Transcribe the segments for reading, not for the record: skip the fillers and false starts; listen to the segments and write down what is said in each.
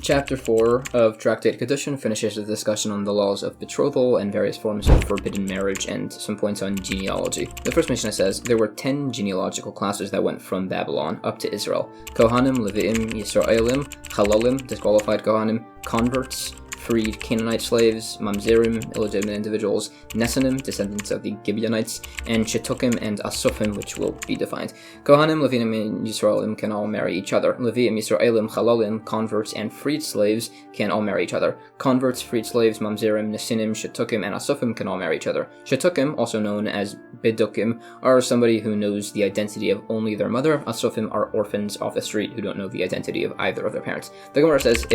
Chapter 4 of Tractate Kiddushin finishes the discussion on the laws of betrothal and various forms of forbidden marriage and some points on genealogy. The first Mishnah says, there were 10 genealogical classes that went from Babylon up to Israel. Kohanim, Leviim, Yisraelim, Chalalim, disqualified Kohanim, converts, freed Canaanite slaves, Mamzerim, illegitimate individuals, Nesanim, descendants of the Gibeonites, and Shetukim and Asufim, which will be defined. Kohanim, Leviim, and Yisraelim can all marry each other. Leviim, Yisraelim, Chalalim, converts, and freed slaves can all marry each other. Converts, freed slaves, Mamzerim, Nesinim, Shetukim, and Asufim can all marry each other. Shetukim, also known as Bedukim, are somebody who knows the identity of only their mother. Asufim are orphans off the street who don't know the identity of either of their parents. The Gemara says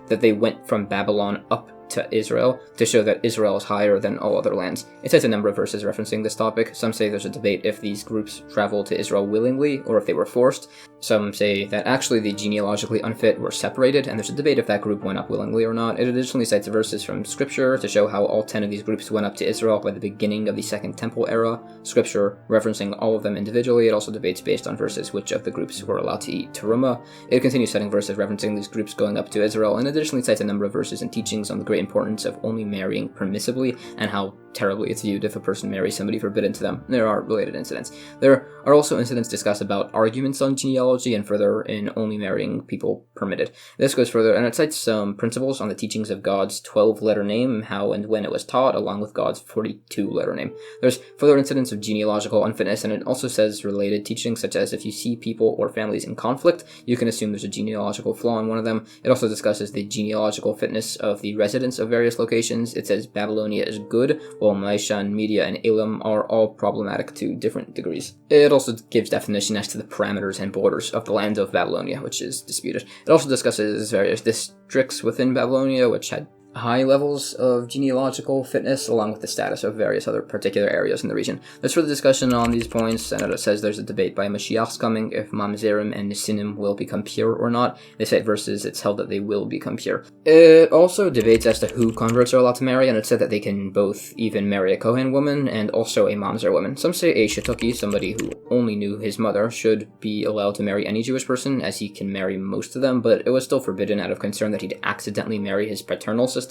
that they went from Babylon up to Israel to show that Israel is higher than all other lands. It says a number of verses referencing this topic. Some say there's a debate if these groups traveled to Israel willingly or if they were forced. Some say that actually the genealogically unfit were separated, and there's a debate if that group went up willingly or not. It additionally cites verses from Scripture to show how all 10 of these groups went up to Israel by the beginning of the Second Temple era. Scripture referencing all of them individually. It also debates based on verses which of the groups were allowed to eat teruma. It continues citing verses referencing these groups going up to Israel, and additionally cites a number of verses and teachings on the great importance of only marrying permissibly and how terribly it's viewed if a person marries somebody forbidden to them. There are related incidents. There are also incidents discussed about arguments on genealogy and further in only marrying people permitted. This goes further, and it cites some principles on the teachings of God's 12-letter name, how and when it was taught, along with God's 42-letter name. There's further incidents of genealogical unfitness, and it also says related teachings such as if you see people or families in conflict, you can assume there's a genealogical flaw in one of them. It also discusses the genealogical fitness of the residents of various locations. It says Babylonia is good, while Maishan, Media, and Elam are all problematic to different degrees. It also gives definition as to the parameters and borders of the land of Babylonia, which is disputed. It also discusses various districts within Babylonia, which had high levels of genealogical fitness, along with the status of various other particular areas in the region. There's further discussion on these points, and it says there's a debate by Mashiach's coming if Mamzerim and Nesinim will become pure or not. They cite verses, it's held that they will become pure. It also debates as to who converts are allowed to marry, and it said that they can both even marry a Kohen woman and also a Mamzer woman. Some say a Shetuki, somebody who only knew his mother, should be allowed to marry any Jewish person, as he can marry most of them, but it was still forbidden out of concern that he'd accidentally marry his paternal sister.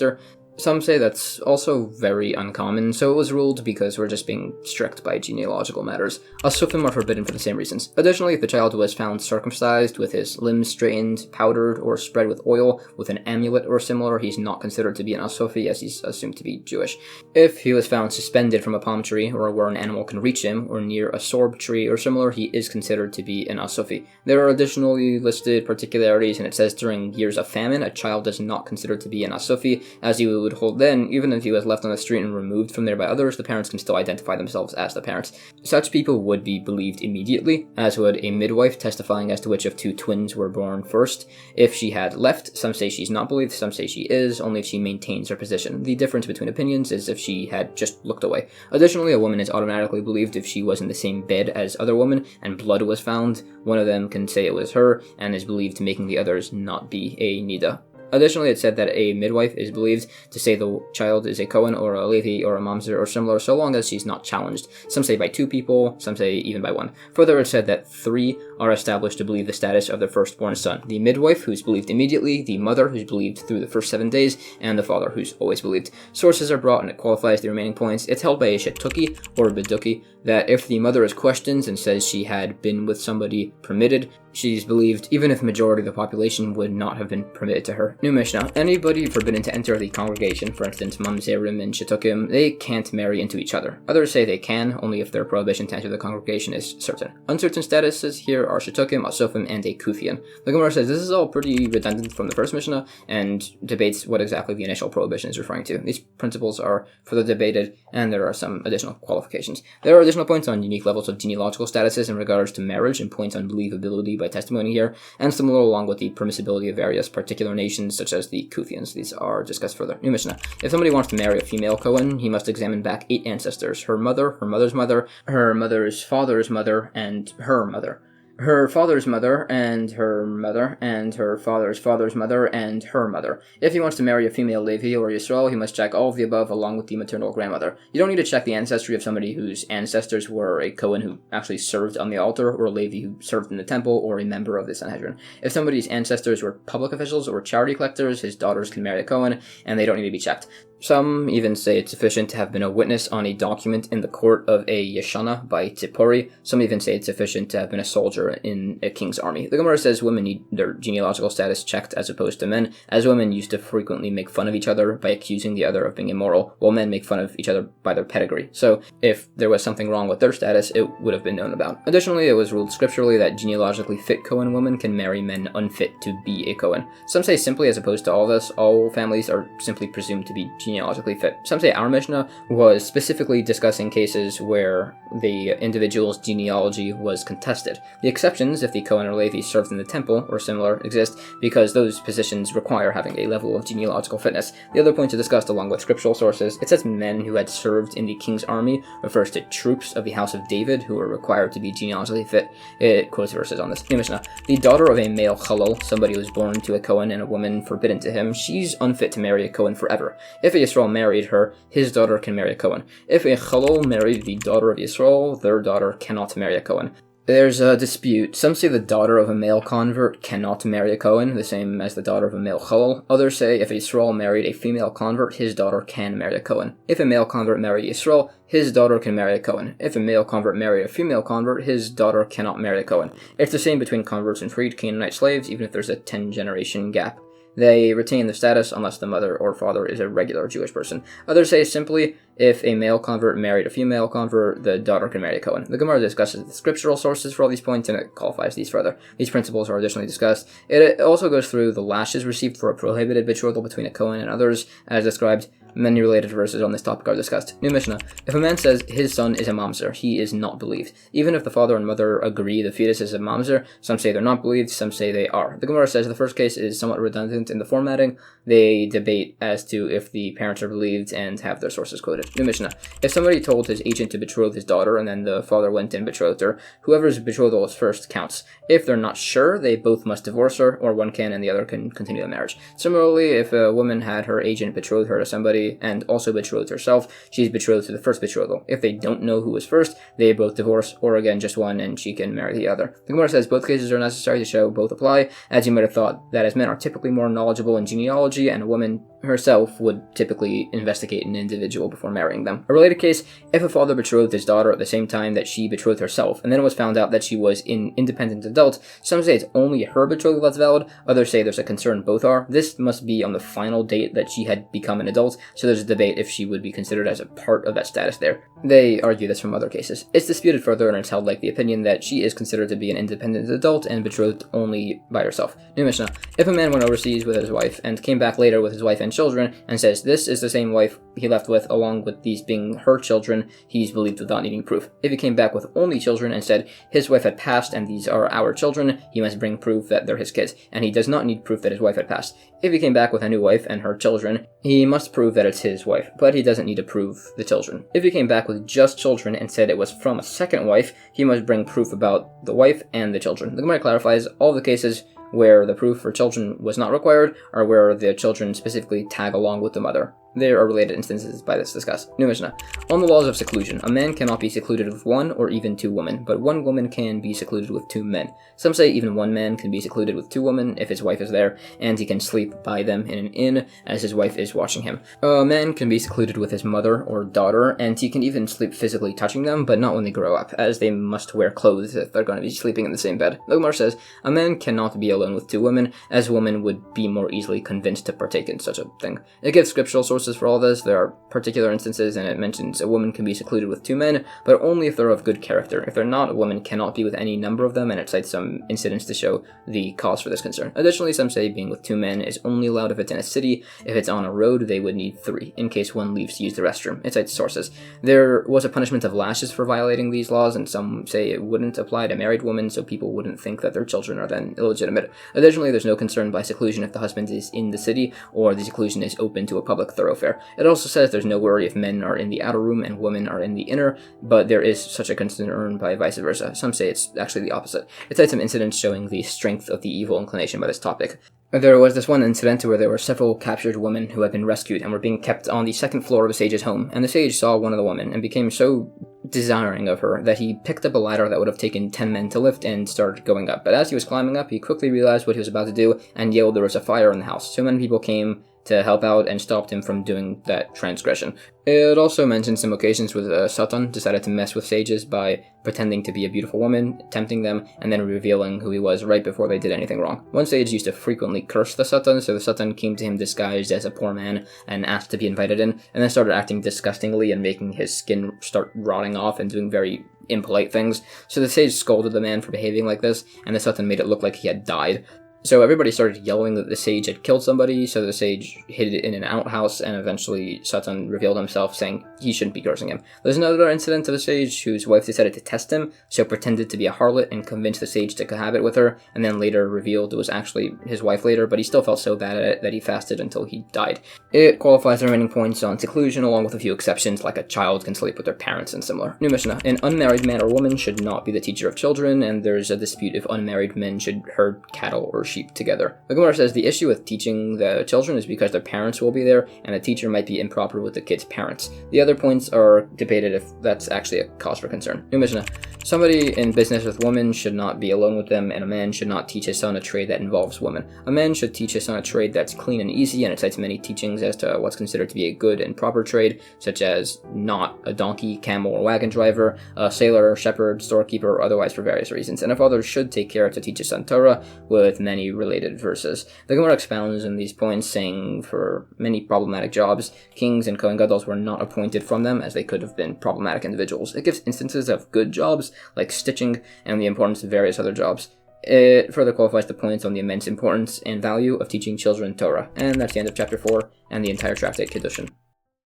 Some say that's also very uncommon, so it was ruled because we're just being strict by genealogical matters. Asufim are forbidden for the same reasons. Additionally, if the child was found circumcised, with his limbs straightened, powdered, or spread with oil, with an amulet or similar, he's not considered to be an Asufi, as he's assumed to be Jewish. If he was found suspended from a palm tree, or where an animal can reach him, or near a sorb tree or similar, he is considered to be an Asufi. There are additionally listed particularities, and it says during years of famine, a child is not considered to be an Asufi, as you would hold then, even if he was left on the street and removed from there by others, the parents can still identify themselves as the parents. Such people would be believed immediately, as would a midwife testifying as to which of two twins were born first. If she had left, some say she's not believed, some say she is, only if she maintains her position. The difference between opinions is if she had just looked away. Additionally, a woman is automatically believed if she was in the same bed as other women and blood was found. One of them can say it was her and is believed, making the others not be a Nida. Additionally, it said that a midwife is believed to say the child is a Kohen or a Levi or a Mamzer or similar, so long as she's not challenged. Some say by 2 people, some say even by 1. Further, it said that 3 are established to believe the status of their firstborn son. The midwife, who's believed immediately, the mother, who's believed through the first 7 days, and the father, who's always believed. Sources are brought, and it qualifies the remaining points. It's held by a Shetuki or Beduki that if the mother is questioned and says she had been with somebody permitted, she's believed, even if the majority of the population would not have been permitted to her. New Mishnah. Anybody forbidden to enter the congregation, for instance, Mamzerim and Shetukim, they can't marry into each other. Others say they can, only if their prohibition to enter the congregation is certain. Uncertain statuses here are Shetukim, Asufim, and a Kufian. The Gemara says this is all pretty redundant from the first Mishnah, and debates what exactly the initial prohibition is referring to. These principles are further debated, and there are some additional qualifications. There are additional points on unique levels of genealogical statuses in regards to marriage, and points on believability by testimony here, and similar along with the permissibility of various particular nations, such as the Kufians. These are discussed further. New Mishnah. If somebody wants to marry a female Kohen, he must examine back 8 ancestors: her mother, her mother's mother, her mother's father's mother, and her mother. her father's mother, and her father's father's mother, and her mother. If he wants to marry a female Levi or Yisrael, he must check all of the above along with the maternal grandmother. You don't need to check the ancestry of somebody whose ancestors were a Cohen who actually served on the altar, or a Levi who served in the temple, or a member of the Sanhedrin. If somebody's ancestors were public officials or charity collectors, his daughters can marry a Cohen, and they don't need to be checked. Some even say it's sufficient to have been a witness on a document in the court of a Yeshana by Tzipori. Some even say it's sufficient to have been a soldier in a king's army. The Gemara says women need their genealogical status checked as opposed to men, as women used to frequently make fun of each other by accusing the other of being immoral, while men make fun of each other by their pedigree. So if there was something wrong with their status, it would have been known about. Additionally, it was ruled scripturally that genealogically fit Cohen women can marry men unfit to be a Cohen. Some say simply as opposed to all this, all families are simply presumed to be genealogically fit. Some say our Mishnah was specifically discussing cases where the individual's genealogy was contested. The exceptions, if the Cohen or Levi served in the temple or similar, exist because those positions require having a level of genealogical fitness. The other points are discussed along with scriptural sources. It says men who had served in the king's army refers to troops of the house of David who were required to be genealogically fit. It quotes verses on this. New Mishnah. The daughter of a male chalal, somebody who was born to a Cohen and a woman forbidden to him, she's unfit to marry a Cohen forever. If a Yisrael married her, his daughter can marry a Cohen. If a chalal married the daughter of Yisrael, their daughter cannot marry a Cohen. There's a dispute. Some say the daughter of a male convert cannot marry a Cohen, the same as the daughter of a male chalal. Others say if a Yisrael married a female convert, his daughter can marry a Cohen. If a male convert married Yisrael, his daughter can marry a Cohen. If a male convert married a female convert, his daughter cannot marry a Cohen. It's the same between converts and freed Canaanite slaves, even if there's a 10-generation gap. They retain the status unless the mother or father is a regular Jewish person. Others say simply, if a male convert married a female convert, the daughter can marry a Cohen. The Gemara discusses the scriptural sources for all these points, and it qualifies these further. These principles are additionally discussed. It also goes through the lashes received for a prohibited betrothal between a Cohen and others, as described. Many related verses on this topic are discussed. New Mishnah. If a man says his son is a mamzer, he is not believed. Even if the father and mother agree the fetus is a mamzer, some say they're not believed, some say they are. The Gemara says the first case is somewhat redundant in the formatting. They debate as to if the parents are believed and have their sources quoted. New Mishnah. If somebody told his agent to betroth his daughter and then the father went and betrothed her, whoever's betrothal is first counts. If they're not sure, they both must divorce her, or one can and the other can continue the marriage. Similarly, if a woman had her agent betroth her to somebody and also betrothed herself, she's betrothed to the first betrothal. If they don't know who was first, they both divorce, or again just one and she can marry the other. The Gemara says both cases are necessary to show both apply, as you might have thought that as men are typically more knowledgeable in genealogy, and a woman herself would typically investigate an individual before marrying them. A related case, if a father betrothed his daughter at the same time that she betrothed herself, and then it was found out that she was an independent adult, some say it's only her betrothal that's valid, others say there's a concern both are. This must be on the final date that she had become an adult, so there's a debate if she would be considered as a part of that status there. They argue this from other cases. It's disputed further, and it's held like the opinion that she is considered to be an independent adult and betrothed only by herself. New Mishnah. If a man went overseas with his wife and came back later with his wife and children and says this is the same wife he left with along with these being her children, he's believed without needing proof. If he came back with only children and said his wife had passed and these are our children, he must bring proof that they're his kids, and he does not need proof that his wife had passed. If he came back with a new wife and her children, he must prove that it's his wife, but he doesn't need to prove the children. If he came back with just children and said it was from a second wife, he must bring proof about the wife and the children. The Gemara clarifies all the cases where the proof for children was not required, or where the children specifically tag along with the mother. There are related instances by this discussed. New Mishnah. On the laws of seclusion, a man cannot be secluded with one or even two women, but one woman can be secluded with two men. Some say even one man can be secluded with two women if his wife is there, and he can sleep by them in an inn as his wife is watching him. A man can be secluded with his mother or daughter, and he can even sleep physically touching them, but not when they grow up, as they must wear clothes if they're going to be sleeping in the same bed. The Gemara says, a man cannot be alone with two women, as women would be more easily convinced to partake in such a thing. It gives scriptural sources for all this. There are particular instances, and it mentions a woman can be secluded with two men, but only if they're of good character. If they're not, a woman cannot be with any number of them, and it cites some incidents to show the cause for this concern. Additionally, some say being with two men is only allowed if it's in a city. If it's on a road, they would need three, in case one leaves to use the restroom. It cites sources. There was a punishment of lashes for violating these laws, and some say it wouldn't apply to married women, so people wouldn't think that their children are then illegitimate. Additionally, there's no concern by seclusion if the husband is in the city, or the seclusion is open to a public thoroughfare. thoroughfare. It also says there's no worry if men are in the outer room and women are in the inner, but there is such a concern by vice versa. Some say it's actually the opposite. It cites some incidents showing the strength of the evil inclination by this topic. There was this one incident where there were several captured women who had been rescued and were being kept on the second floor of a sage's home, and the sage saw one of the women and became so desiring of her that he picked up a ladder that would have taken 10 men to lift and started going up. But as he was climbing up, he quickly realized what he was about to do and yelled there was a fire in the house. So many people came to help out and stopped him from doing that transgression. It also mentions some occasions where Satan decided to mess with sages by pretending to be a beautiful woman, tempting them, and then revealing who he was right before they did anything wrong. One sage used to frequently curse the Satan, so the Satan came to him disguised as a poor man and asked to be invited in, and then started acting disgustingly and making his skin start rotting off and doing very impolite things. So the sage scolded the man for behaving like this, and the Satan made it look like he had died. So everybody started yelling that the sage had killed somebody, so the sage hid it in an outhouse, and eventually Satan revealed himself, saying he shouldn't be cursing him. There's another incident of a sage whose wife decided to test him, so pretended to be a harlot and convinced the sage to cohabit with her, and then later revealed it was actually his wife later, but he still felt so bad at it that he fasted until he died. It qualifies the remaining points on seclusion, along with a few exceptions, like a child can sleep with their parents and similar. New Mishnah. An unmarried man or woman should not be the teacher of children, and there's a dispute if unmarried men should herd cattle or sheep together. The Gemara says the issue with teaching the children is because their parents will be there, and the teacher might be improper with the kids' parents. The other points are debated if that's actually a cause for concern. New Mishnah. Somebody in business with women should not be alone with them, and a man should not teach his son a trade that involves women. A man should teach his son a trade that's clean and easy, and it cites many teachings as to what's considered to be a good and proper trade, such as not a donkey, camel, or wagon driver, a sailor, shepherd, storekeeper, or otherwise for various reasons. And a father should take care to teach his son Torah, with many related verses. The Gemara expounds on these points, saying for many problematic jobs, kings and Kohen Gadol were not appointed from them, as they could have been problematic individuals. It gives instances of good jobs, like stitching, and the importance of various other jobs. It further qualifies the points on the immense importance and value of teaching children Torah. And that's the end of chapter 4 and the entire Tractate Kiddushin.